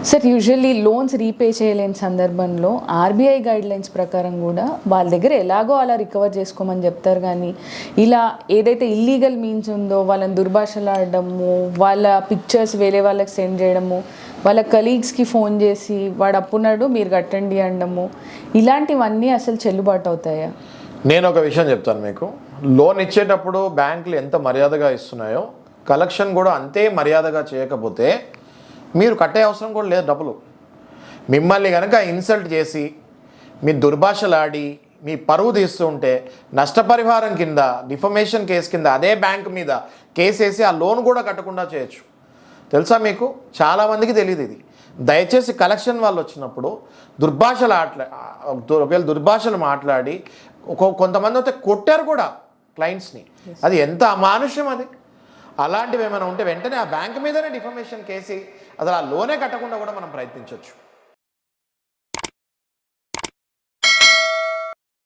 Sir usually loans repay చేయలేని సందర్భంలో RBI guidelines ప్రకారం కూడా వాళ్ళ దగ్గర ఎలాగో అలా రికవర్ చేసుకోమని చెప్తారు, కానీ ఇలా ఏదైతే ఇల్లీగల్ మీన్స్ ఉందో వాళ్ళని దుర్భాషలాడము, వాళ్ళ పిక్చర్స్ వేరే వాళ్ళకి సెండ్ చేయడము, వాళ్ళ కలీగ్స్కి ఫోన్ చేసి వాడు అప్పున్నాడు మీరు కట్టండి అనడము, ఇలాంటివన్నీ అసలు చెల్లుబాటు అవుతాయా? నేను ఒక విషయం చెప్తాను మీకు. లోన్ ఇచ్చేటప్పుడు బ్యాంకులు ఎంత మర్యాదగా ఇస్తున్నాయో కలెక్షన్ కూడా అంతే మర్యాదగా చేయకపోతే మీరు కట్టే అవసరం కూడా లేదు డబ్బులు. మిమ్మల్ని కనుక ఇన్సల్ట్ చేసి మీ దుర్భాషలాడి మీ పరువు తీస్తూ ఉంటే నష్టపరిహారం కింద డిఫమేషన్ కేసు కింద అదే బ్యాంక్ మీద కేసు వేసి ఆ లోన్ కూడా కట్టకుండా చేయొచ్చు. తెలుసా మీకు? చాలామందికి తెలియదు ఇది. దయచేసి కలెక్షన్ వాళ్ళు వచ్చినప్పుడు ఒకవేళ దుర్భాషలు మాట్లాడి కొంతమంది అయితే కొట్టారు కూడా క్లయింట్స్ని. అది ఎంత అమానుష్యం అది. అలాంటివి ఏమైనా ఉంటే వెంటనే ఆ బ్యాంక్ మీదనే డిఫమేషన్ కేసి అసలు ఆ లోనే కట్టకుండా కూడా మనం ప్రయత్నించవచ్చు.